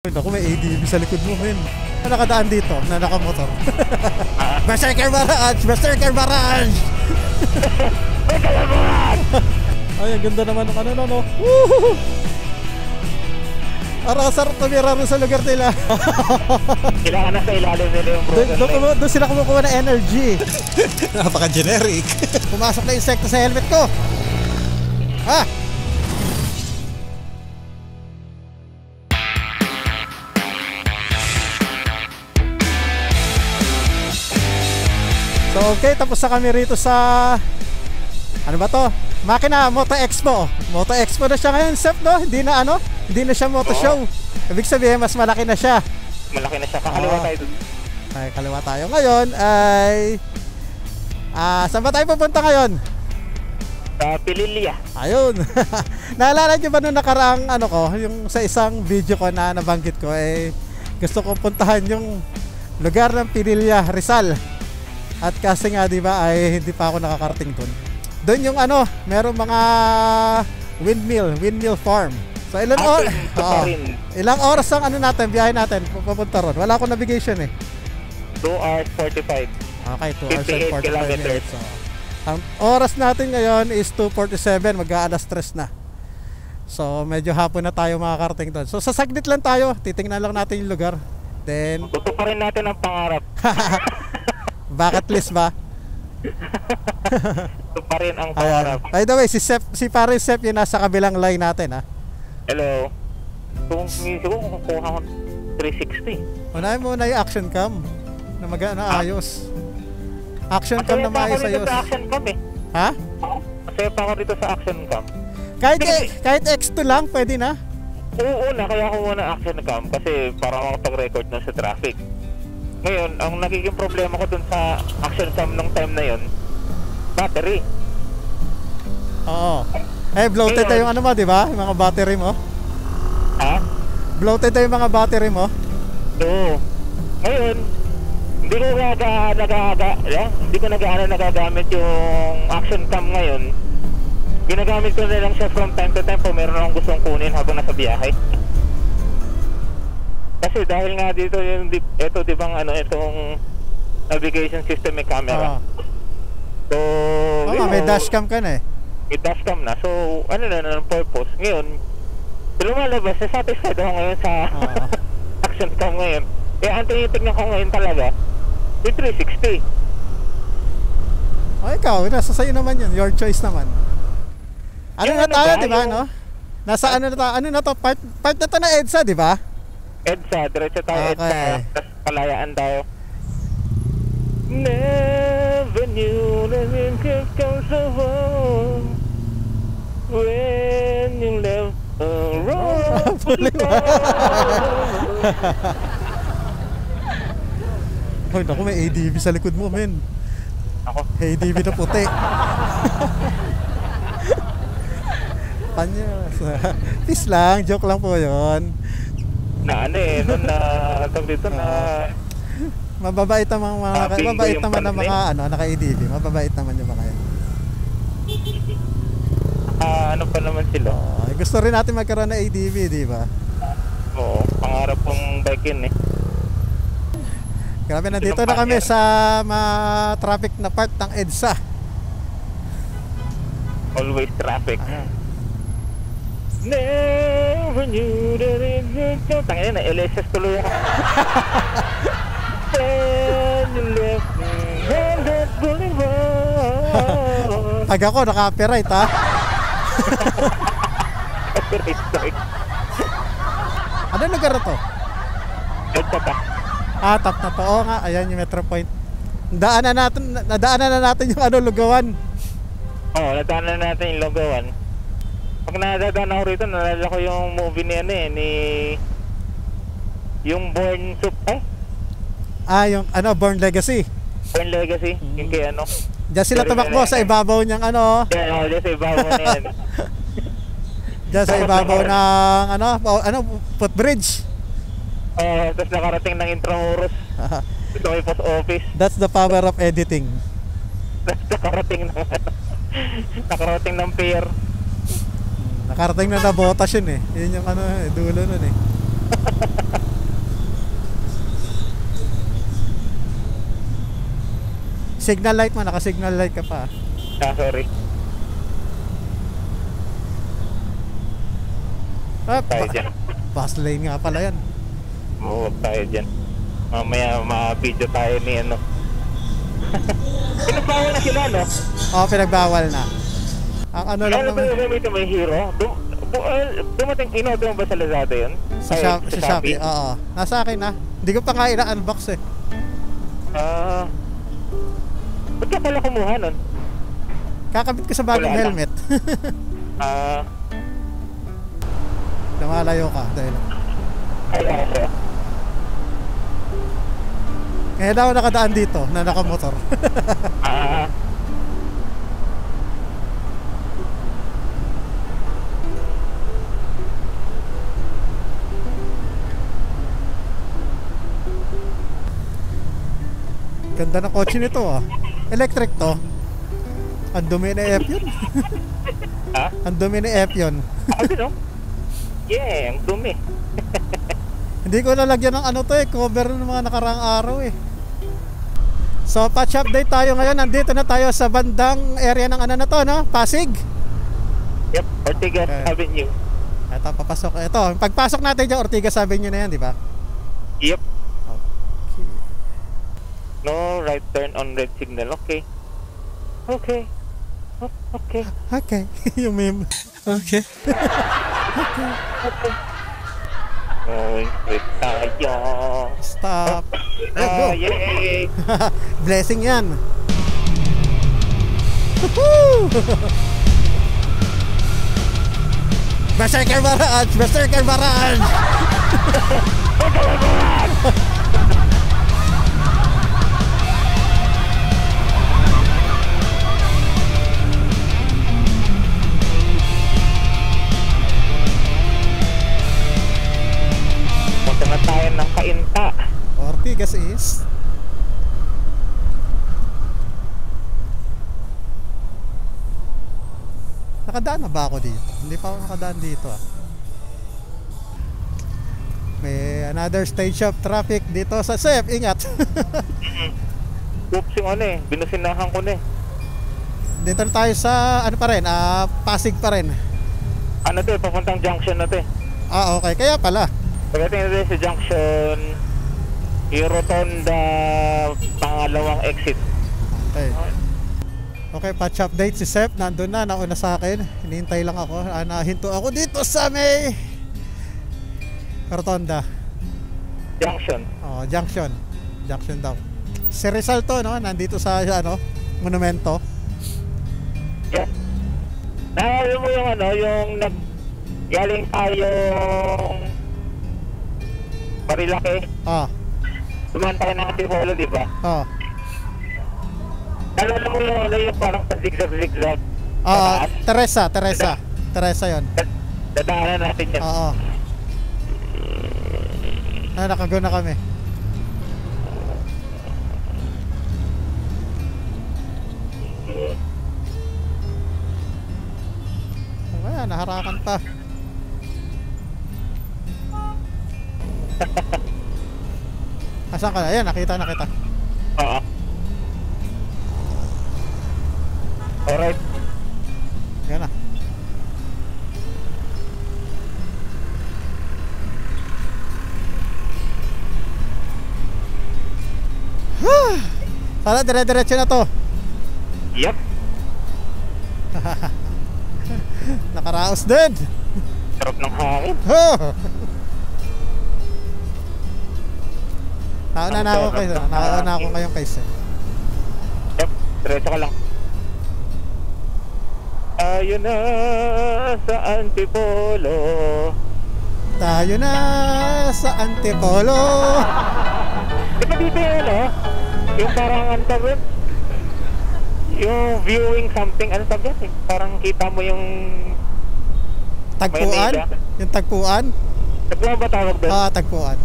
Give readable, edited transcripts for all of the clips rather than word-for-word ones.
Naku, may ADV sa likod mo, men. Nakadaan dito na nakamotor. Berserker Barrage! Berserker Barrage! May kalabaran! Ay, ang ganda naman ng ano, no? Woohoo! Sarap tumira rin sa lugar nila. Kailangan na sa ilalim nila yung broken leg. Doon sila kumukuha ng energy. Napaka-generic. Pumasok na insekto sa helmet ko. Ah! So okay, tapos na kami rito sa ano ba to? Makina Moto Expo. Moto Expo na siya ngayon, Sep, no? Hindi na siya Moto Show. Ibig sabihin mas malaki na siya. Malaki na siya. Kakaliwa tayo dun. Ay, kaliwa tayo ngayon ay saan ba tayo pupunta ngayon? Sa Pililya. Ayun. Naalala niyo ba nung nakaraang ano ko, yung sa isang video ko na nabanggit ko, gusto kong puntahan yung lugar ng Pililya, Rizal. At kasi nga 'di ba ay hindi pa ako nakakarating doon. Doon yung ano, merong mga windmill farm. So ilang oras ang ano natin, biyahe natin papunta ron. Wala akong navigation 2 hours 45. Okay, 2 hours and 45 kilometers. minutes. So, ang oras natin ngayon is 2:47, mag-aalas 3 na. So medyo hapon na tayo makakarating doon. So sa saglit lang tayo, titingnan lang natin yung lugar. Then gusto pa rin natin ang pangarap. bucket list ba? Gusto pa rin ang pangarap. By the way, si Paris Sep yung nasa kabilang line natin, ha? Hello. Kung siguro kukuha ko 360. Unahin mo na yung action cam na ayos. Action cam na maayos ayos. Sa action cam eh. Ha? Masaya pa ako dito sa action cam. Kahit X2 lang, pwede na? Oo na, kaya ako muna action cam kasi para makapag-record na sa traffic. Ngayon, ang nagiging problema ko dun sa action cam nung time na yon, battery. Oo. Bloated na yung ano mo, di ba? Yung mga battery mo. Ha? Bloated na yung mga battery mo. Oo. Ngayon, hindi ko nagagamit yung action cam ngayon. Ginagamit ko na lang siya from time to time kung meron akong gustong kunin habang nasa biyahe. Kasi dahil nga dito yung ito di bang ano itong navigation system may camera. So, may dashcam ka na eh. May dashcam na. So, ano na ng purpose. Ngayon, lumalabas, satisfied ako ngayon sa action cam ngayon. Kaya ang tinitignan ko ngayon talaga yung 360. Ikaw, nasa sa'yo naman yun. Your choice naman. Ano na tayo, di ba, no? Nasa ano na tayo? Ano na to? Part na to na EDSA, di ba? EDSA, diretso tayo okay. EDSA, tapos palayaan tayo. Never knew that it could come so far when you left a road. Hoy, naku, may ADV sa likod mo, men. Ako? ADV na puti. Panyas. Peace lang, joke lang po yun. Na ano eh, nun na tawag dito na mababait naman ng mga ano, naka-ADV. Mababait naman yung mga yan. Ano pa naman sila? Gusto rin natin magkaroon ng ADV, di ba? Oo, pangarap kong bike yun eh. Grabe, nandito na kami sa traffic na part ng EDSA. Always traffic. Never knew that it would come. Tangina na, LSS tuloy ako. When you left me on that boulevard. Pag ako, naka-copyright, ha? Copyright. Ano lugar na to? Ito pa. Tap na to. Oo nga, ayan yung Metro Point. Nadaanan na natin yung ano, Lugawan. Oo, nadaanan na natin yung Lugawan. Pag nadadaan ako rito, nalala ko yung movie ni ano eh, yung Born Soup, yung ano, Born Legacy. Born Legacy, yung kay ano. Diyan sila tumakbo sa ibabaw niyang ano. Diyan sa ibabaw na yan. Diyan sa ibabaw ng ano, footbridge. Tapos nakarating ng Intramuros. Ito may post office. That's the power of editing. Tapos nakarating ng pier. Nakarating na nabotas yun eh. Yun yung ano, dulo nun eh. Signal light mo, naka-signal light ka pa. Sorry. Tayo dyan. Fast lane nga pala yan. Huwag tayo dyan. Mamaya ma-video tayo ni ano. Pinagbawal na sila, no? Oo, pinagbawal na. Ang ano lang Ano ba naman yung gamitin mo yung hero? Dumating, ino-down ba sa Lazada yun? sa, sa Shopee. Oo, nasa akin na. Hindi ko pa nga ina-unbox eh. Ba't ka pala kumuha nun? Kakabit ko sa bagong Wala na. helmet. Lumalayo ka dahil. Kaya siya. Kaya daw nakadaan dito na nakamotor. Ganda ng kotse nito ah. Electric to. Ang dumi na F yun. Ha? Ang dumi na F yun. Ano no? Yeah, ang dumi. Hindi ko nalagyan ng ano to eh, cover ng mga nakaraang araw eh. So patch update tayo ngayon. Nandito na tayo sa bandang area ng ano na to, no? Pasig. Yep, Ortigas Okay. Avenue. Ito, papasok. Ito, pagpasok natin dyan, Ortigas Avenue na yan, di ba? Yep. Okay. No right turn on red signal. Okay. Okay. Okay. Okay. Yung meme. Okay. Going straight tayo. Stop. Let's go. Yay! Blessing yan. Woohoo! Berserker Barrage! Berserker Barrage! Punta na tayo ng Kainta. Ortigas is nakadaan na ba ako dito? Hindi pa ako nakadaan dito ah. May another stage of traffic dito sa SEP. Ingat. Oops, yung ano eh. Binusinahan ko na eh. Dito na tayo sa ano pa rin, Pasig pa rin. Ano to eh, papuntang junction na to eh. Ah, okay. Kaya pala. Pagdating na tayo sa junction, yung rotonda, pangalawang exit. Okay. Okay, patch update si Sep. Nandun na, nauna sa akin. Hinihintay lang ako. Nahinto ako dito sa may rotonda. Junction. Oh, junction. Junction daw. Si Rizal to, no? Nandito sa ano, monumento. Yeah. Naalala mo yung ano, yung galing tayong Marilaki. Ah, Tumahan tayo ng Antipolo, di ba? oh. Naalala mo yung ano, yung parang zigzag-zigzag. Ah, Teresa yon. Dadaanan natin yan. Oo. Nakago na kami. Ayan, naharakan pa. Asan ka na? Ayan, nakita na kita. Oo. Alright. Ayan na. Sana dire-diretso na to. Yep. Nakaraos din. Sarap ng hangin. Nauna na ako kayo. Nauna na ako kayong kaysa. Yep. Diretso ka lang. Ayun na sa Antipolo. Tayo na sa Antipolo. Di ba dito yun, no? Yung parang ano tawag? Yung viewing something, ano tawag yun? Parang kita mo yung Tagpuan? Maynila. Yung tagpuan? Tagpuan ba tawag doon? Tagpuan.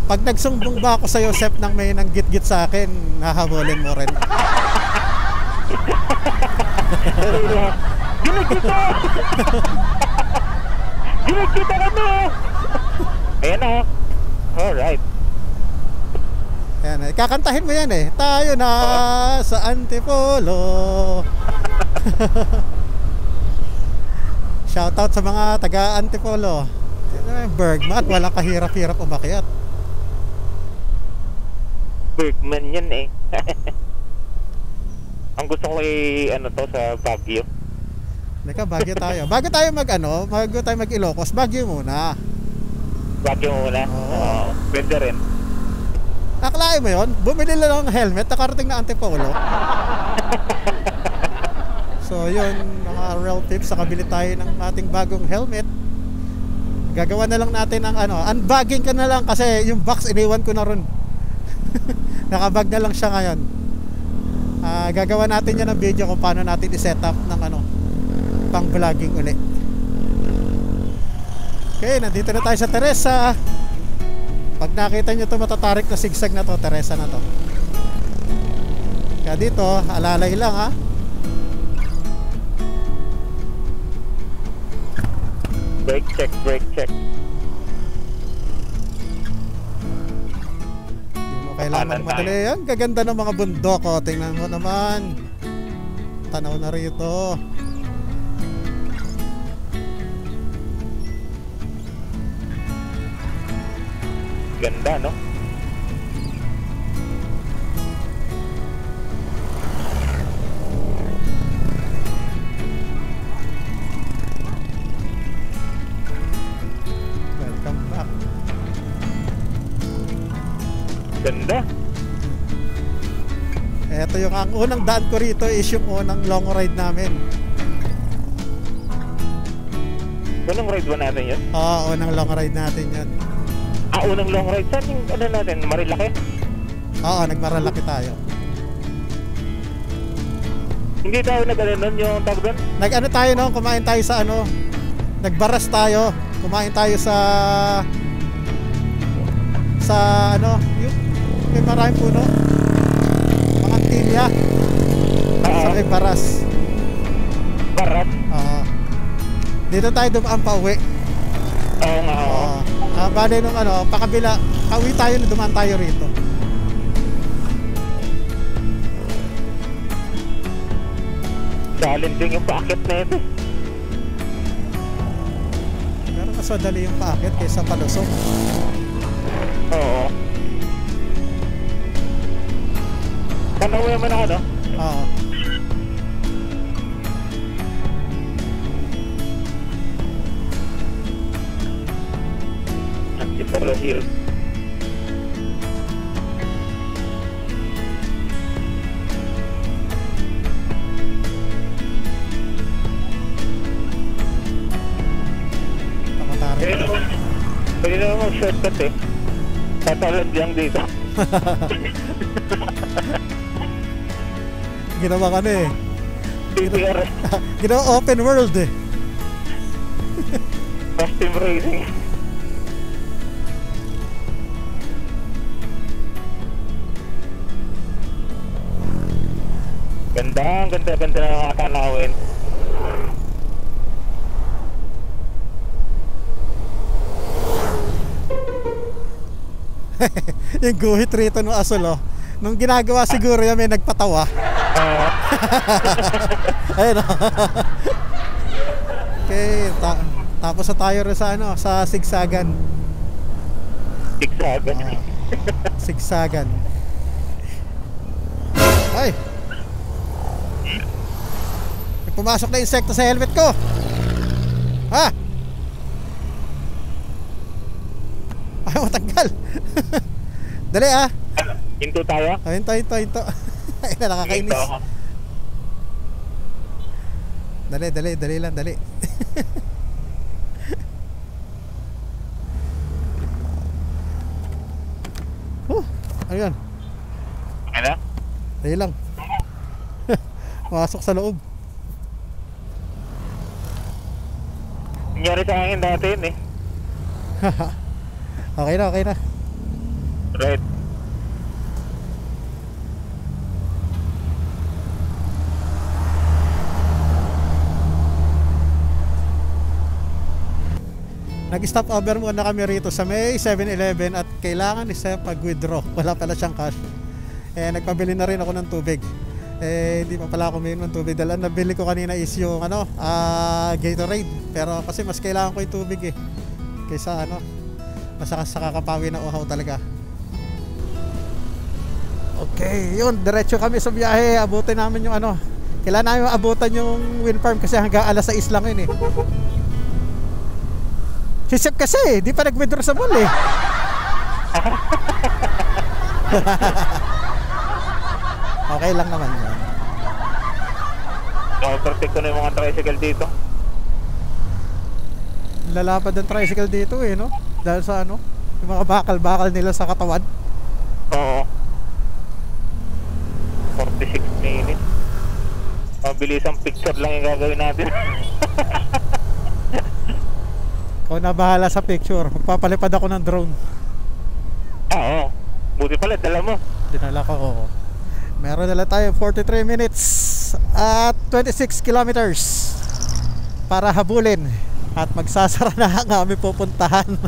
Pag nagsumbong ba ako sa Joseph nang may nanggit-git sa akin, nahabulin mo rin. Ginigit mo! Ginagkita kami oh! Ayan na oh. Alright. Ayan, kakantahin mo yan eh. Tayo na sa Antipolo. Shoutout sa mga taga Antipolo. Bergman, walang kahirap-hirap umakyat. Bergman yan eh. Ang gusto ko ay ano to sa Baguio. Leka, Baguio tayo. Bago tayo mag Ilocos, Baguio muna. Baguio muna. Oo. Pwede rin. Akalain mo yun? Bumili lang ng helmet, nakarating na Antipolo. So yun, mga real tips, nakabili tayo ng ating bagong helmet. Gagawa na lang natin ng unbagging ka na lang kasi yung box iniwan ko na ron. Nakabag na lang siya ngayon. Gagawa natin yan ng video kung paano natin i-set up ng pang vlogging uli. Okay, nandito na tayo sa Teresa. Pag nakita nyo to matatarik na sigsag na to, Teresa na to. Kaya dito, alalay lang ha. Brake check, brake check. Hindi mo kailangan madali. Ang gaganda ng mga bundok oh. Tingnan mo naman. Tanaw na rito. Ganda no? Welcome back. Ganda. Ito yung ang unang daan ko rito is yung unang long ride namin. Unang ride ba natin yun? Oo, unang long ride natin yan. Unang long ride. Saan yung natin? Marilaki? Oo, nagmaralaki tayo. Hindi tayo nun yung tawag doon? Nag-ano tayo no, kumain tayo sa nagbaras tayo. Kumain tayo sa yung maraming puno. Mga tilya. Sa may baras. Barat? Oo. Dito tayo dumaan pa uwi. Oo nga. Bale nung pakabila, pauwi tayo na dumaan tayo rito. Challenging yung paakit na ito. Pero mas madali yung paakit kaysa palusok. Oo. Panawin naman ako no? Oo. Antipolo Hill. Pwede naman mag-shortcut eh. Tatalad lang dito. Ginawa ka na eh. PPR. Ginawa open world eh. Custom racing. Ganda na mga tanawin. Yung guhit rito ng asol oh. Nung ginagawa siguro yan may nagpatawa. Ayun oh. Okay, tapos na tayo rin sa sa Sigsagan. Sigsagan. Sigsagan. Ay. May pumasok na insekto sa helmet ko. Ha? Ay, matanggal. Dali ah. Hinto tayo? Hinto. Ay, nakakainis. Dali lang. Ano yan? Ano? Dali lang. Masok sa loob. Nangyari sa akin dati yun eh. Okay na. Right. Nag-stop over muna kami rito sa may 7-Eleven at kailangan isa pag-withdraw. Wala pala siyang cash. Nagpabili na rin ako ng tubig. Hindi pa pala ako uminom ng tubig. Dahil nabili ko kanina is yung Gatorade. Pero kasi mas kailangan ko yung tubig kaysa mas kakakapawi na uhaw talaga. Okay, yun. Diretso kami sa biyahe. Abutin namin yung kailangan namin abutan yung wind farm kasi hanggang alas 6 lang yun Si Sep kasi, di pa nag-withdraw sa mall Okay lang naman yun. Overtake ko na yung mga tricycle dito. Lalapad ang tricycle dito no? Dahil sa yung mga bakal-bakal nila sa katawan. Oo. 46 minutes. Mabilis ang picture lang yung gagawin natin. Ikaw na bahala sa picture. Magpapalipad ako ng drone. Oo. Buti pala, dala mo. Dinala ko, oo. Meron na tayo 43 minutes at 26 kilometers para habulin. At magsasara na ang aming pupuntahan.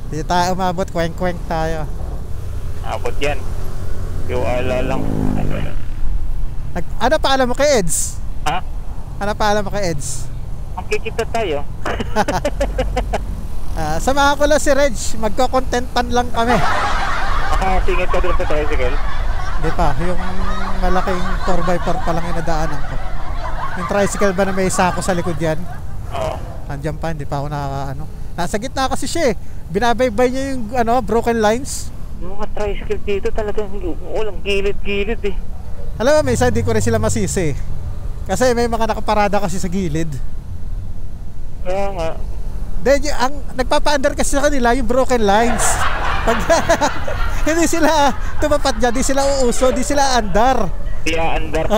Hindi tayo umabot, kweng-kweng tayo. Abot yan. Yung ala lang. Ano paalam mo kay Eds? Ha? Ano paalam mo kay Eds? Magkikita tayo. Samahan ko lang si Reg. Magko-contentan lang kami. Makasingit ka doon sa tricycle? Hindi pa. Yung malaking 4x4 pa lang yung nadaanan ko. Yung tricycle ba na may sako sa likod yan? Oo. Andiyan pa. Hindi pa ako nakaka Nasa gitna kasi siya binabaybay niya yung broken lines. Yung mga tricycle dito talagang walang gilid-gilid Alam mo, may isa hindi ko rin sila masisi. Kasi may mga nakaparada kasi sa gilid. Kaya nga. Ang nagpapa-under kasi sa kanila yung broken lines. Pag hindi sila tumapat dyan, di sila uuso, di sila andar. Di andar.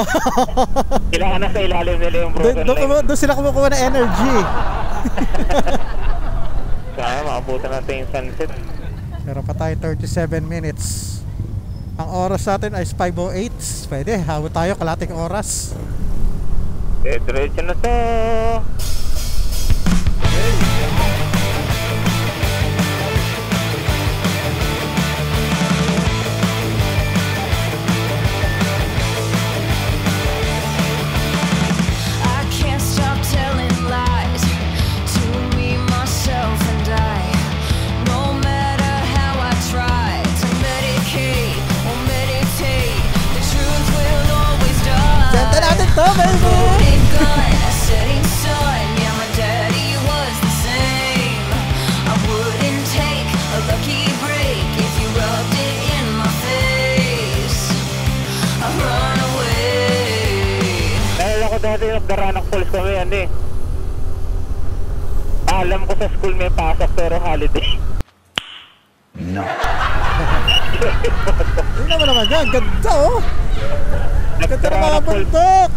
Kailangan na sa ilalim nila yung broken lines. Doon sila kumukuha ng energy. Kaya maabutan natin yung sunset. Meron pa tayo 37 minutes. Ang oras natin ay 5:08. Pwede, hawat tayo kalating oras. Diretso na to. Ganda natin to, baby! Dati nagdaranak falls kami alam ko sa school may pasok pero holiday. No. Tingnan mo naman yan, ganda Ganda ng mga Nagdaranak falls. bundok!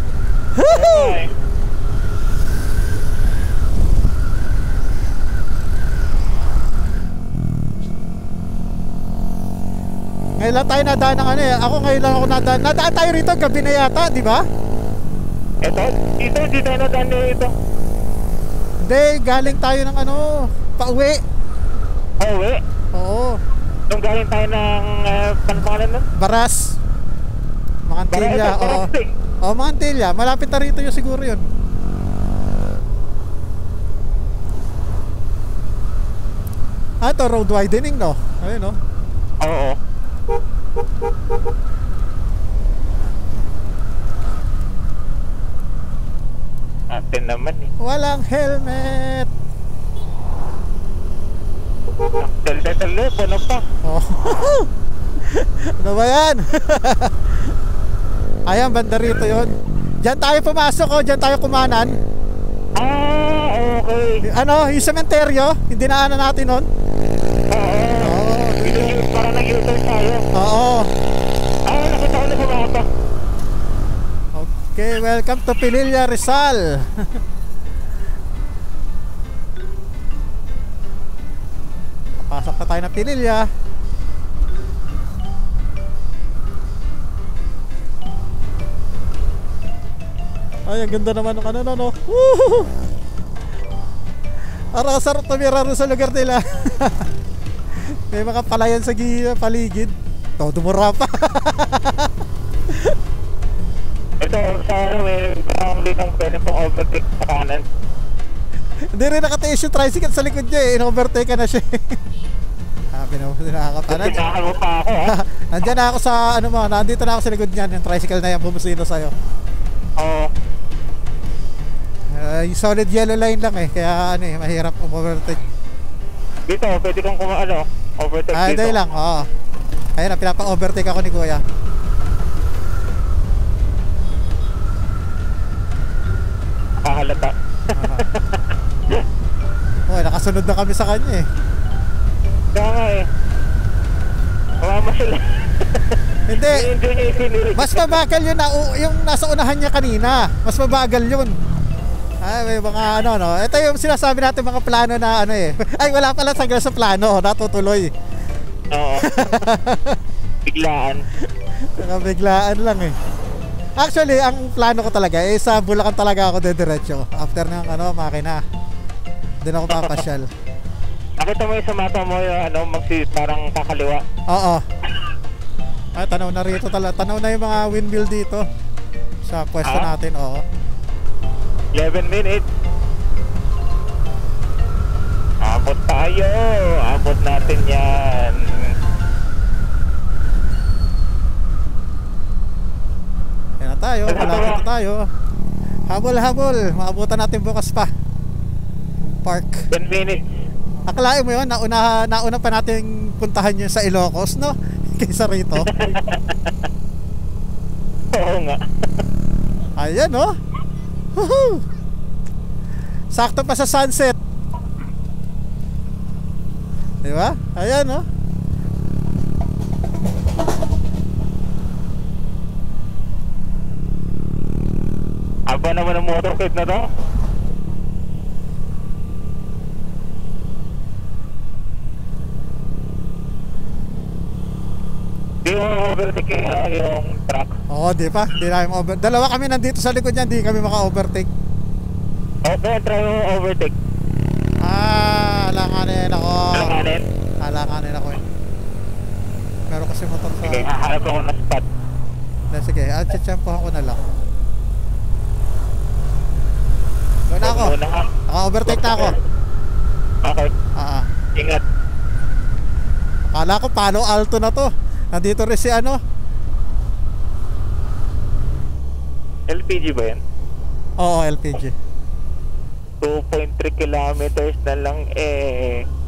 Ngayon lang tayo nadaan ng ako ngayon lang ako nadaan. Nadaan tayo rito, gabi na yata, di ba? Dito, hindi tayo nadaan dito. Hindi, galing tayo ng pauwi. Pauwi? Oo. Nung galing tayo ng, paano pangalan nun? Baras. Mangantilla, oo. Baras. Oo, Mangantilla. Malapit na rito yun siguro yun. Ito, road widening, no? Ayun, no? Oo. Atin naman Walang helmet. Telepono pa. Oh. Ano ba yan? Ayan, banda rito yun. Diyan tayo pumasok diyan tayo kumanan. Okay. Yung sementeryo, yung dinaanan natin nun. Para nag-U-turn tayo. Oo. Nakita ko na bumaba. Okay, welcome to Pinilla, Rizal. Pasok na tayo ng Pinilla. Ay, ang ganda naman ng no. Woohoo! Parang sarap tumira rin sa lugar nila. May mga palayan sa paligid. Todo mura pa. Ito, sa ano, may parang litang pwede pang overtake sa kanan. Hindi rin nakatiis yung tricycle sa likod niya eh. In-overtake ka na siya. Sabi na mo, nakakapanan. Pinahan mo pa ako, ha? Nandyan na ako sa, ano mo, nandito na ako sa likod niyan. Yung tricycle na yan, bumusino sa'yo. Oo. Yung solid yellow line lang eh. Kaya ano eh, mahirap overtake. Dito, pwede kang overtake Ay, dito. dahil lang, oo. Ayun na, pinapa-overtake ako ni Kuya. Nakahalata. Uy, nakasunod na kami sa kanya eh. Kaya nga eh. Kumama sila. Hindi, I-enjoy niya yung scenery. mas mabagal yun na, yung nasa unahan niya kanina. Mas mabagal yun. Ay, may mga ano, no. Ito yung sinasabi natin mga plano na ano eh. Ay, wala pala sagal sa plano, natutuloy. Oo. Biglaan. Nakabiglaan lang eh. Actually, ang plano ko talaga eh sa Bulacan talaga ako dediretso. After ng ano, makina. Doon ako papasyal. Nakita mo yung sa mata mo yung ano, parang kakaliwa. Oo. Ay, tanaw na rito talaga. Tanaw na yung mga windmill dito. Sa pwesto natin, oo. 11 minutes. Abot tayo. Abot natin yan. Yan na tayo. Malapit na tayo. Habol. Maabutan natin bukas pa. Park. 10 minutes. Akalain mo yun, nauna pa natin puntahan yun sa Ilocos, no? Kaysa rito. Oo nga. Ayan, no? Woohoo! Sakto pa sa sunset. Di ba? Ayan, no? Aba naman ang motorcade na to. Di mo overtake yung truck. Oo, di pa. Di namin over. Dalawa kami nandito sa likod niyan, di kami maka-overtake. Okay, try mo overtake. Alanganin ako. Alanganin? Alanganin ako eh. Meron kasi motor sa... Sige, hahanap ako ng spot. Sige, tsampuhan ko na lang. Doon na ako. Muna ka. Naka-overtake na ako. Okay. Ingat. Akala ko Palo Alto na to. Nandito rin si ano. LPG ba yan? Oo, LPG. 2.3 kilometers na lang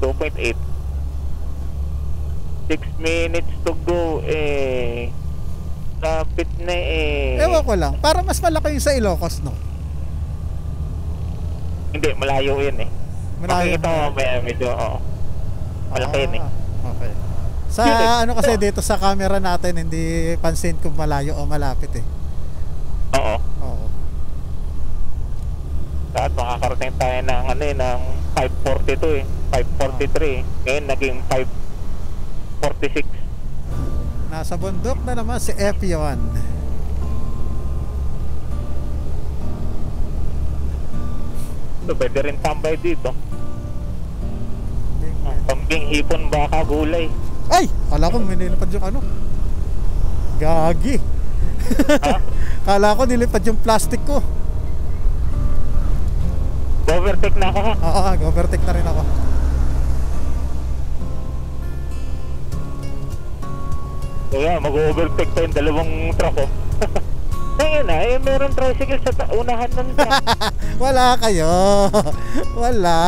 2.8. 6 minutes to go lapit na Ewan ko lang, para mas malaki yung sa Ilocos, no? Hindi, malayo yun eh. Malayo. Makikita mo mamaya medyo malaki yun eh. Okay. Sa ano kasi dito sa camera natin, hindi pansin kung malayo o malapit eh. Oo. Oo. At makakarating tayo ng ng 542 543 ngayon naging 546. Nasa bundok na naman si F1. So pwede rin tambay dito. Pambing, hipon, baka, gulay. Ay! Kala ko may nilipad yung ano. Gagi. Ha? Kala ko nilipad yung plastic ko. Overtake na ako ha. Oo, overtake na rin ako. Kaya mag-overtake pa yung dalawang truck oh. Ngayon na, meron tricycle sa unahan ng truck. Wala kayo. Wala.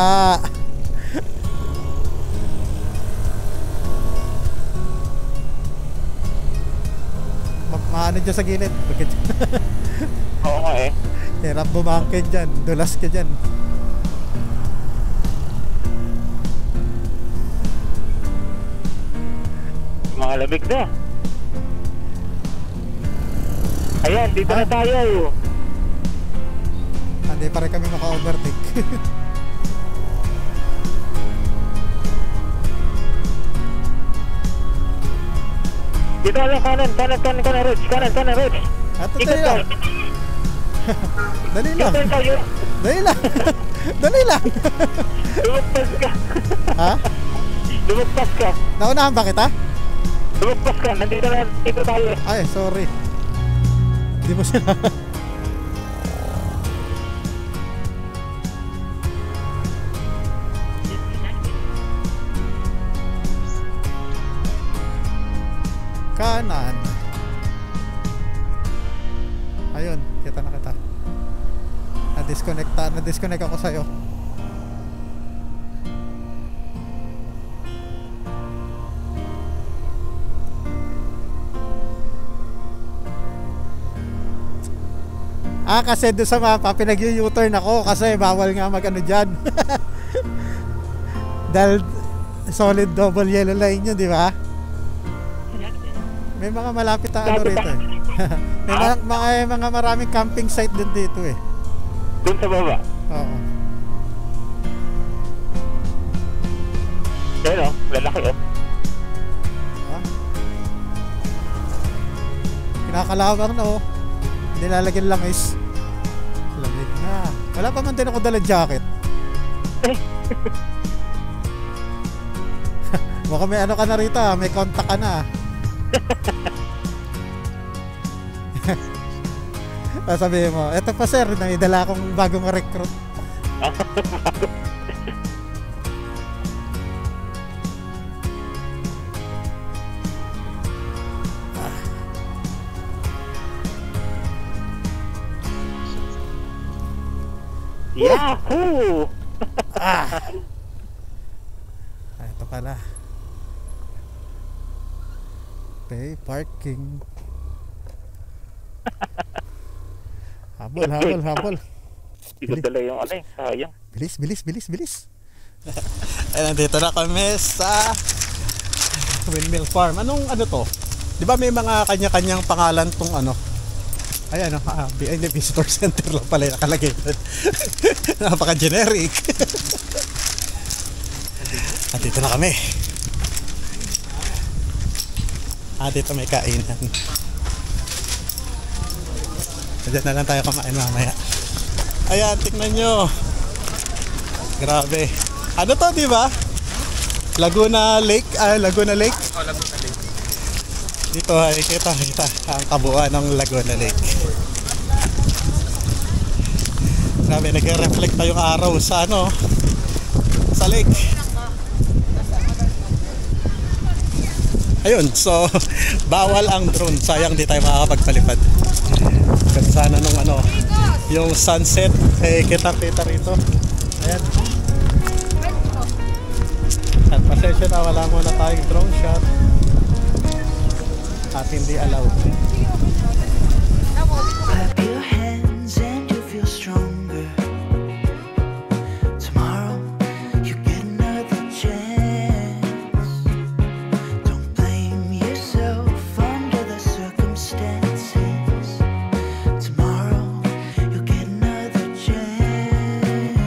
Maano dyan sa gilid. Oo nga eh. Hirap bumangkin dyan. Dulas ka dyan. Mga lamig na. Ayan, dito na tayo. Hindi pa rin kami maka-overtake. Dito lang, kanan, Rich. Kanan, Rich. Ato, Ikot dali ka. lang. Dali lang. Ikot tayo. Dali lang. Dali lang. Lumagpas ka. Ha? Lumagpas ka. Naunahan ba kita? Lumagpas ka. Nandito tayo. Ay, sorry. Hindi mo sila. Kanan. Ayun, kita na kita. Na-disconnect ako sa'yo. Kasi doon sa mapa pinag-u-turn ako kasi bawal nga mag-ano dyan. Dahil solid double yellow line yun, di ba? May mga malapit na ano rito eh. May mga maraming camping site din dito eh. Doon sa baba? Oo. Yan o, lalaki o. Kinakalawar na oh. Nilalagyan lang is lamig na. Wala pa man din ako dala jacket. Baka may ano ka na rito, may contact ka na. Sabihin mo, eto pa sir, may dala akong bagong recruit. Yahoo! Ito pala. Pay parking. Habol. Hindi ko dala yung ano eh, sayang. Bilis. Ay, nandito na kami sa Windmill Farm. Anong ano to? Di ba may mga kanya-kanyang pangalan tong ano? Ayan, visitor center lang pala yung nakalagay. Napaka-generic. Dito na kami. Dito may kainan. Diyan na lang tayo kumain mamaya. Ayan, tingnan nyo. Grabe. Ano to, di ba? Laguna Lake. Laguna Lake. Oh, Laguna Lake. Dito ay kita ang kabuuan ng Laguna Lake. Grabe, nagre-reflect pa yung araw sa ano, sa lake. Ayun, so bawal ang drone. Sayang di tayo makakapagpalipad. Kasi sana nung ano, yung sunset kita-kita rito. Ayan. At pasensya na, wala muna tayong drone shot. At hindi allowed. Clap your hands and you feel stronger. Tomorrow you get another chance. Don't blame yourself under the circumstances. Tomorrow you'll get another chance.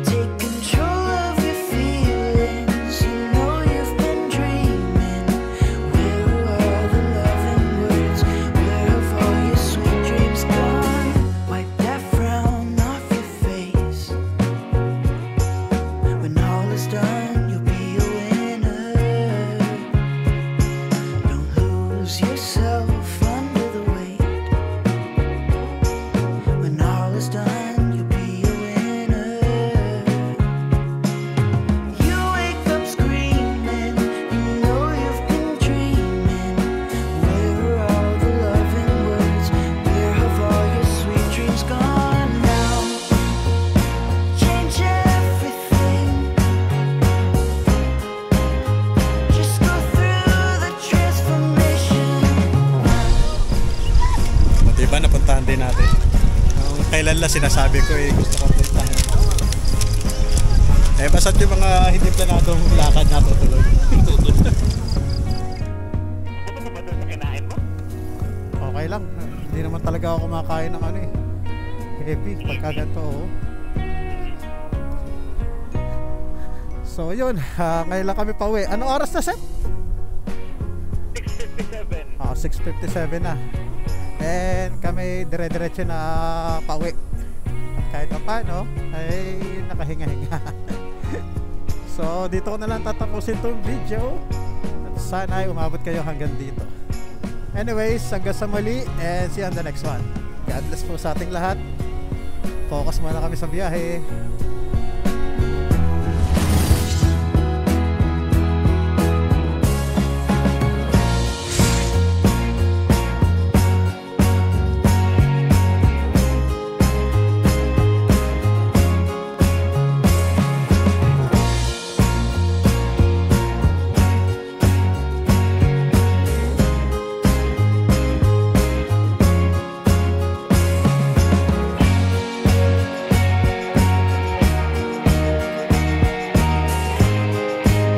Take control of your feelings. You know you've been dreaming. Where are the loving words? Where have all your sweet dreams gone? Wipe that frown off your face. When all is done, you'll be a winner. Don't lose yourself under the weight. When all is done, you'll be a winner. You wake up screaming, you know you've been dreaming. Where are all the loving words? Where have all your sweet dreams gone now? Change everything. Just go through the transformation. Diba napuntahan din natin. Nung kailan lang sinasabi ko gusto kong puntahan. Basta't yung mga hindi planadong lakad na tutuloy. Ano ba doon sa kinain mo? Okay lang. Hindi naman talaga ako kumakain ng ano heavy pagka ganito. Oh. So yun, ngayon lang kami pauwi. Anong oras na, Seth? 6:57. 6:57 na. And kami dire-diretso na pauwi. At kahit pa paano ay nakahinga-hinga. So dito ko na lang tatapusin tong video at sana ay umabot kayo hanggang dito. Anyways, hanggang sa muli and see you on the next one. God bless po sa ating lahat. Focus muna kami sa biyahe.